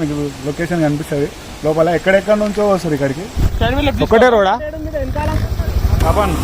మీకు లొకేషన్ కనిపిస్తుంది లోపల. ఎక్కడెక్కడ నుంచో వస్తారు ఇక్కడికి. ఒకటే రోడా పాపన్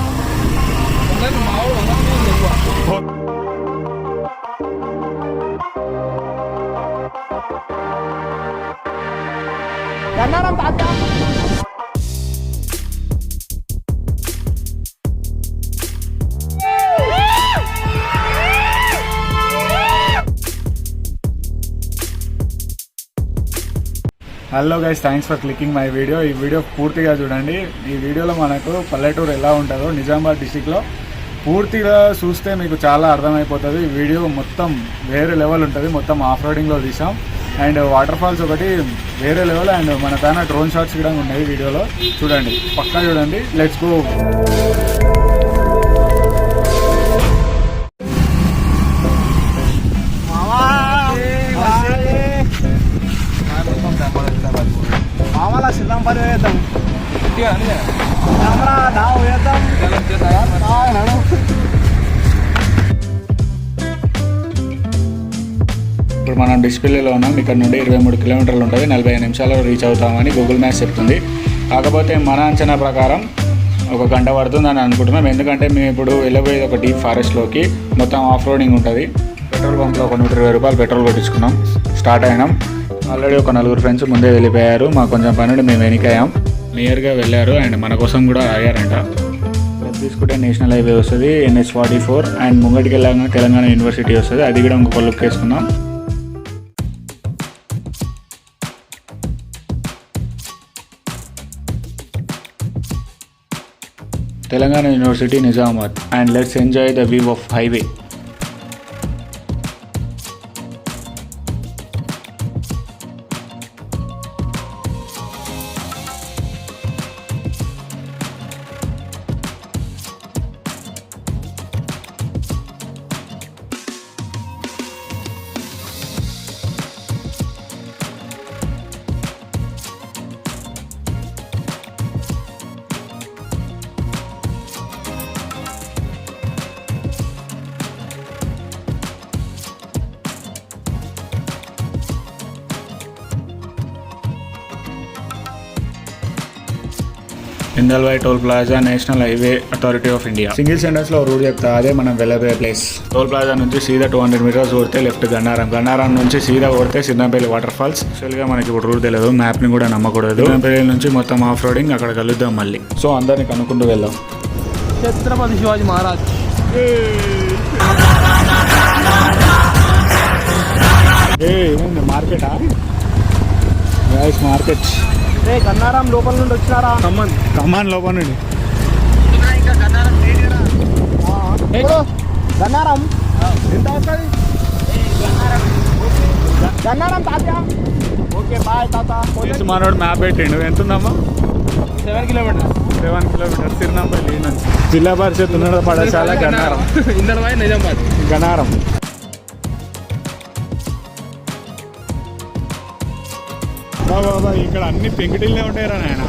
hello guys, thanks for clicking my video. ఈ వీడియో పూర్తిగా చూడండి. ఈ వీడియోలో మనకు పల్లెటూరు ఎలా ఉంటుందో నిజామాబాద్ డిస్టిక్లో పూర్తిగా చూస్తే మీకు చాలా అర్థమైపోతుంది. ఈ వీడియో మొత్తం వేరే లెవెల్ ఉంటుంది. మొత్తం ఆఫ్ రోడింగ్లో తీసాం. అండ్ వాటర్ ఫాల్స్ ఒకటి వేరే లెవెల్. అండ్ మన పైన డ్రోన్ షాట్స్ కూడా ఉన్నాయి వీడియోలో. చూడండి, పక్కా చూడండి. Let's go. మామూలు సిర్నాంపల్లి వేద్దాం. ఇప్పుడు మనం డిస్ప్లేలో ఉన్నాం. ఇక్కడ నుండి 23 కిలోమీటర్లు ఉంటుంది. 45 నిమిషాల్లో రీచ్ అవుతామని గూగుల్ మ్యాప్స్ చెప్తుంది. కాకపోతే మన అంచనా ప్రకారం 1 గంట పడుతుందని అనుకుంటున్నాం. ఎందుకంటే మేము ఇప్పుడు వెళ్ళబోయేది ఒక డీప్ ఫారెస్ట్లోకి. మొత్తం ఆఫ్ రోడింగ్ ఉంటుంది. పెట్రోల్ బంప్లో ఒక 120 రూపాయలు పెట్రోల్ కొట్టించుకున్నాం. స్టార్ట్ అయినాం. ఆల్రెడీ ఒక 4 ఫ్రెండ్స్ ముందే వెళ్ళిపోయారు. మాకు కొంచెం పనుండి మేము వెనకయ్యాం. నియర్గా వెళ్ళారు అండ్ మన కోసం కూడా ఆగారంట. తీసుకుంటే నేషనల్ హైవే వస్తుంది, NH44. అండ్ ముంగటికి వెళ్ళాక తెలంగాణ యూనివర్సిటీ వస్తుంది. అది కూడా ఇంకొక లుక్ వేసుకున్నాం. Telangana university Nizamabad. And let's enjoy the view of highway. Indalwai toll plaza, national highway authority of India. Single sentence లో రూట్ చెప్తా. అదే మనం వెళ్ళబోయే ప్లేస్. టోల్ ప్లాజా నుంచి సీదా 200 మీటర్స్ కొడితే లెఫ్ట్ గన్నారం. గన్నారం నుంచి సీదా కొడితే సిర్నపల్లి వాటర్ ఫాల్స్. యాక్చువల్గా మనకి ఇప్పుడు రూట్ తెలియదు, మ్యాప్ ని కూడా నమ్మకూడదు. సిర్నపల్లి నుంచి మొత్తం ఆఫ్ రోడింగ్. అక్కడ కలుద్దాం మళ్ళీ. సో అందరిని కనుక్కుంటూ వెళ్దాం. ఛత్రపతి శివాజీ మహారాజ్. ఏముంది మార్కెటా? మార్కెట్. గన్నారం లోపల నుండి వచ్చినారా? కమాన్ లోపల నుండి. గన్నారం ఎంత వస్తుంది? గన్నారం తాత. ఓకే బాయ్ తాత. మనోడు మ్యాప్ పెట్టిండు. ఎంత ఉందమ్మా? 7 కిలోమీటర్స్. 7 కిలోమీటర్స్ సిర్నాపల్లి నుంచి. జిల్లా పరిషత్ ఉన్నత పాఠశాల గన్నారం. ఇందల్వై నిజామాబాద్. గన్నారం. బాబా ఇక్కడ అన్ని పెంకుటిల్లే ఉంటాయి రా నాయన.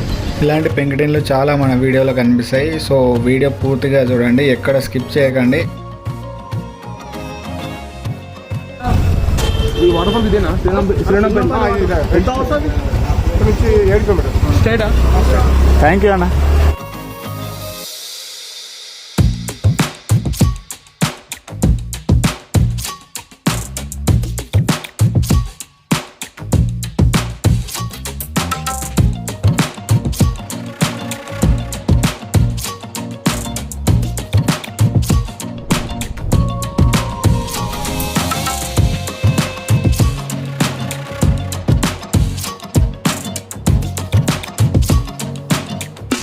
ఇలాంటి పెంకుటిన్లు చాలా మన వీడియోలో కనిపిస్తాయి. సో వీడియో పూర్తిగా చూడండి, ఎక్కడ స్కిప్ చేయకండి. ఈ వాటర్ ఫాల్స్ ఇదేనా? ఎంత వస్తుంది? 7 కిలోమీటర్స్ స్ట్రైటా? థ్యాంక్ యూ అన్న.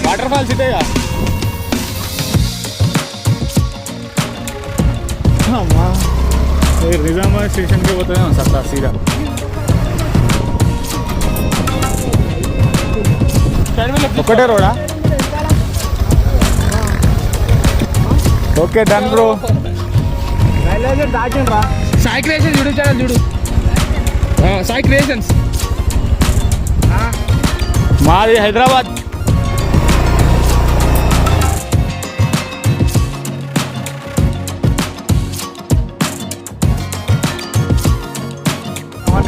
వాటర్ ఫాల్స్ ఇదేగా అమ్మా. నిజామాబాద్ స్టేషన్కి పోతున్నాం సత్తా సీదా. ఒకటే రోడా? Okay done bro. దాటిండ్రా. సాయి క్రియేషన్స్ యూట్యూబ్ ఛానల్ చూడు. సాయి క్రియేషన్స్. మాది హైదరాబాద్.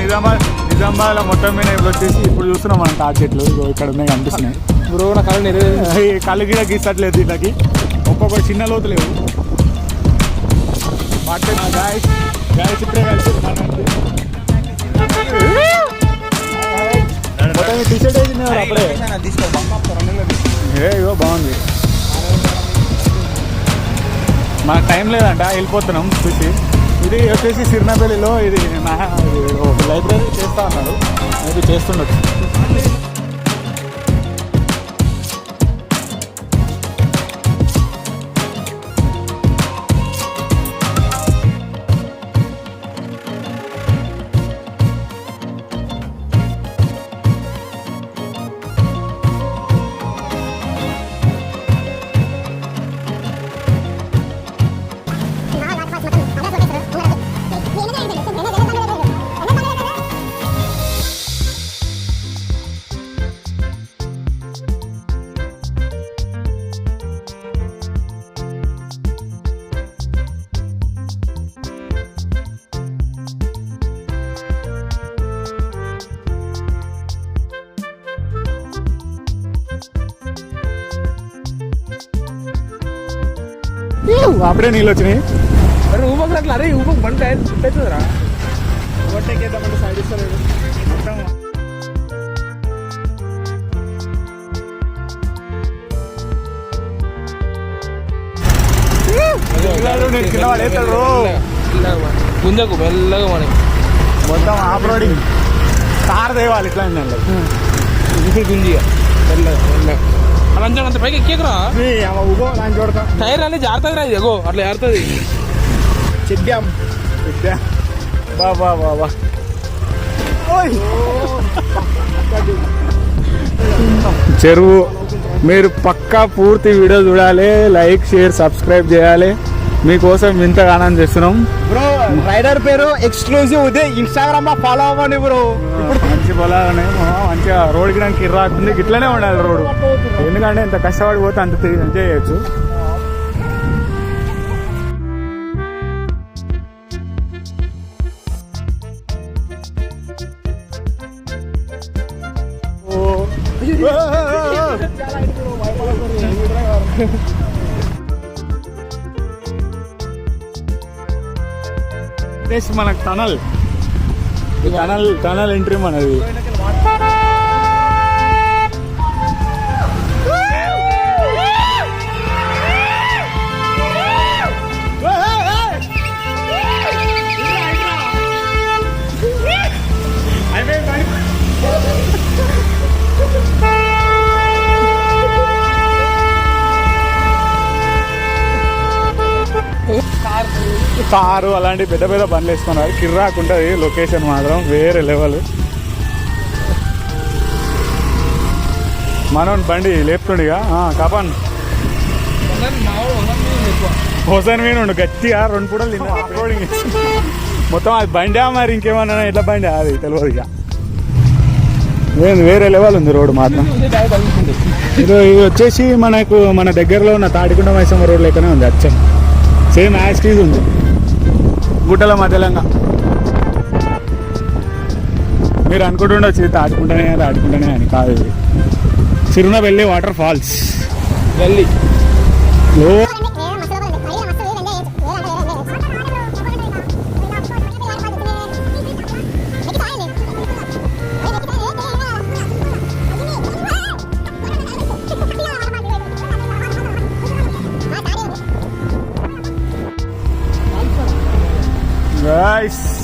నిజామాబాద్ నిజామాబాద్లో మొత్తం మీద ఇప్పుడు వచ్చేసి ఇప్పుడు చూస్తున్నాం మనం తాటి చెట్లు ఇక్కడ ఉన్నాయి కనిపిస్తున్నాయి. బ్రో నా కళ్ళు కళ్ళు గిడ గీసట్లేదు దీనికి, ఒక్కొక్క చిన్న లోతు లేవు. గాయస్ ఇప్పుడే కలిసి మొత్తం టీషర్ట్ వేసింది అప్పుడే. ఇగో బాగుంది. మనకు టైం లేదంట, వెళ్ళిపోతున్నాం చూసి. ఇది వచ్చేసి సిర్నపల్లిలో ఇది లైబ్రరీ చేస్తా అన్నాడు, అది చేస్తుండొచ్చు. అప్పుడే నీళ్ళు వచ్చినాయి. అరే ఊపకు అట్లా, అరే ఊపకు బండి అవుతుందిరా. ఓవర్టేకేద్దామంటే సైడ్ ఇస్తలేదు మొత్తం. ముందుకు మెల్లగా మనకి మొత్తం ఆఫ్ రోడింగ్ కార్ తేవాలి ఇట్లా గుంజి మెల్లగా మెల్లగా అలా అంత పైకి ఎక్కేకురా. చూడతా టైర్ అనేది జారుతుంది రా, ఎగో అట్లా జారుతుంది. చెడ్డాం బాబా బాబా. చెరువు మీరు పక్కా పూర్తి వీడియో చూడాలి, లైక్ షేర్ సబ్స్క్రైబ్ చేయాలి. మీకోసం ఇంతగా ఆనందం చేస్తున్నాం బ్రో. రైడర్ పేరు ఎక్స్క్లూజివ్, ఇదే ఇన్స్టాగ్రామ్ లో ఫాలో అవ్వండి బ్రో. ఇప్పుడు మంచి పొలాలనే మంచిగా రోడ్ గిడానికి రాకుండా ఇట్లనే ఉండాలి రోడ్డు, ఎందుకంటే ఇంత కష్టపడి పోతే అంత ఎంజాయ్ చేయొచ్చు. మనకు టనల్ ఎంట్రీ మనది. కారు అలాంటి పెద్ద పెద్ద బండ్లు వేసుకున్నారు, కిర్రాకుంటుంది. లొకేషన్ మాత్రం వేరే లెవెల్. మనం బండి లేపుతుండగా కాపాన్ హోసన్ మీద ఉండు గట్టిగా 2 పూటలు తిన్నా రోడింగ్ మొత్తం. అది బండి మరి ఇంకేమన్నా ఎట్లా బండి అది తెలియదు. ఇక వేరే లెవెల్ ఉంది రోడ్డు మాత్రం. ఇది వచ్చేసి మన దగ్గరలో ఉన్న తాడికొండ మైసమ్మ రోడ్ లెక్కనే ఉంది, అచ్చం సేమ్ యాజ్ టీజ్ ఉంది. గుట్టల మధ్యలంగా మీరు అనుకుంటుండొచ్చు ఇది తాడుకుంటానే అని కాదు. ఇది సిరునపల్లి వాటర్ ఫాల్స్.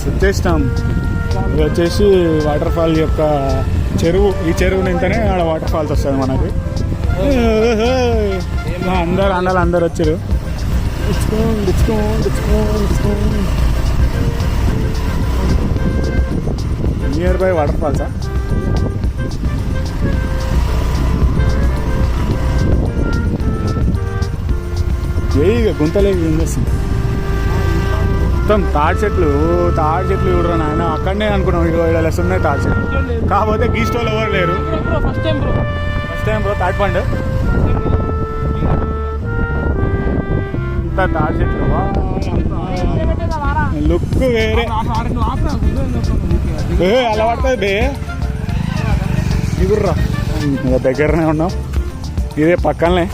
వచ్చేసినాం. ఇది వచ్చేసి వాటర్ ఫాల్ యొక్క చెరువు. ఈ చెరువు నింతనే ఆడ వాటర్ ఫాల్స్ వస్తుంది మనకి. అందరు వచ్చారు. నియర్ బై వాటర్ ఫాల్సా? గుంతలేవి ఏం చేస్తుంది మొత్తం తాడి చెట్లు చూడరా నాయన. అక్కడనే అనుకున్నాం 20 లెస్ ఉన్నాయి తాడి చెట్లు. కాకపోతే గీ స్టోల్ ఎవరు లేరు. ఫస్ట్ టైం బ్రో తాటి పండు ఇంత తాడి చెట్లు లుక్ వేరే అలా పడుతుంది బే ఇగుర్రా దగ్గరనే ఉన్నాం ఇదే పక్కనే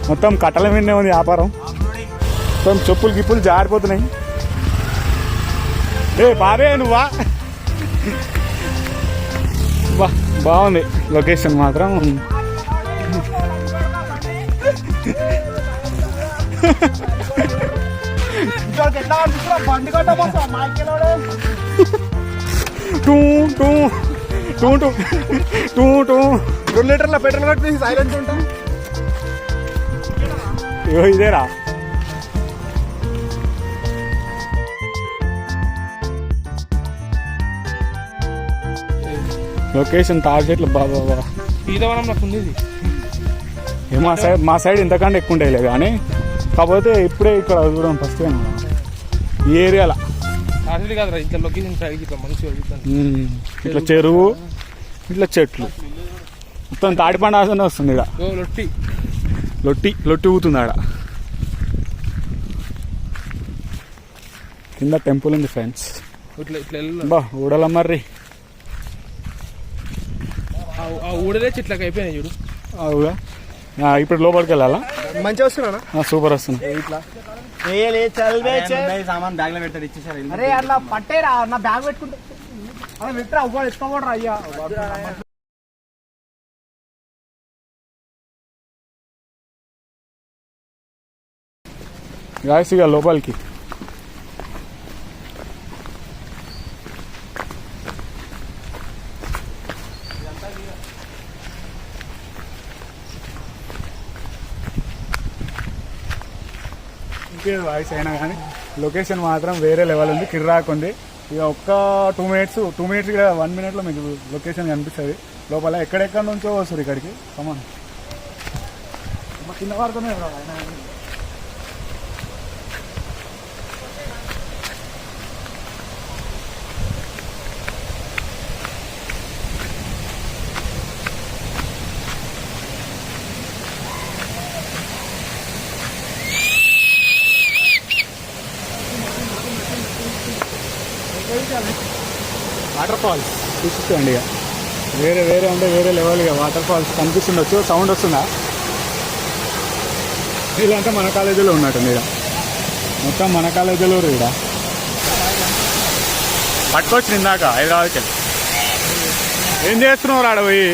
మొత్తం కట్టల మీదనే ఉంది వ్యాపారం మొత్తం చెప్పులు గిప్పులు జారిపోతున్నాయి బాబే నువ్వా బాగుంది లొకేషన్ మాత్రం two two two two two two 2 లీటర్ల పెట్రోల్ కొట్టి సైలెంట్ ఉంటాం ఇదేరా లొకేషన్ తాడు చెట్లు బాబా పీతవనం నాకు ఉంది మా సైడ్ ఇంతకంటే ఎక్కువ ఉండేలే కానీ కాకపోతే ఇప్పుడే ఇక్కడ చూడడం ఫస్ట్ టైం ఈ ఏరియాలో కాదురా ఇంత లొకేషన్ ఇట్లా మంచిగా ఇట్లా చెరువు ఇట్లా చెట్లు మొత్తం తాడిపండు ఆసనే వస్తుంది ఇక్కడ లొట్టి లొట్టి లొట్టి ఊతుంది ఆడ కింద టెంపుల్ ఉంది ఫ్రెండ్స్ బా ఊడల మర్రి ఊడలే చెట్లకి అయిపోయినాయి చూడు అవుగా ఇప్పుడు లోపలికి వెళ్ళాలా మంచిగా వస్తున్నా సూపర్ వస్తున్నా సామాన్ బ్యాగ్ లో పెట్టాడు ఇచ్చేసారు అరే అట్లా పట్టేరా నా బ్యాగ్ పెట్టుకుంటే అలా పెట్టరా అవ్వాలి ఎత్తుకోబడరా అయ్యా గాయస్ ఇక లోపలికి ఇంకేది వాయిస్ అయినా కానీ లొకేషన్ మాత్రం వేరే లెవెల్ ఉంది కిర్రాక్ ఉంది ఇక ఒక్క 2 మినిట్స్ ఇక్కడ 1 మినిట్లో మీకు లొకేషన్ కనిపిస్తుంది లోపల ఎక్కడెక్కడ నుంచో వస్తారు ఇక్కడికి కమాన్ కింద వాడుతూనే వాటర్ ఫాల్స్ చూపిస్తాయండి ఇక వేరే అంటే వేరే లెవెల్ ఇక వాటర్ ఫాల్స్ కనిపిస్తుండొచ్చు సౌండ్ వస్తుందా వీళ్ళంతా మన కాలేజీలో ఉన్నట్టుంది ఇక మొత్తం మన కాలేజీలో ఇక పట్టుకొచ్చి ఇందాక హైదరాబాద్కి ఏం చేస్తున్నావు ఆడ పోయి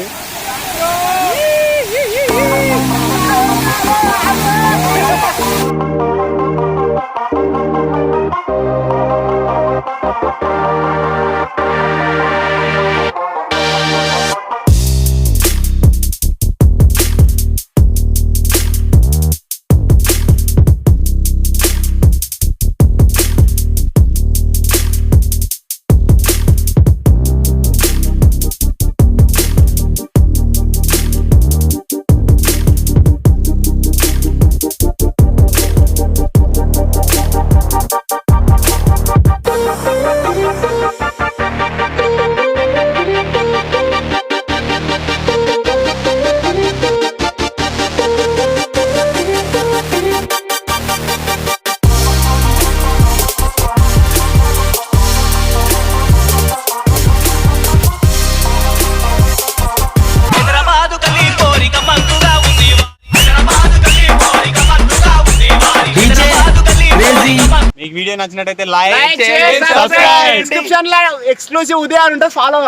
మీకు వీడియో నచ్చినట్టయితే లైక్ చేయండి, సబ్స్క్రైబ్. డిస్క్రిప్షన్ లో ఎక్స్క్లూసివ్ ఉదయం ఉంటే ఫాలో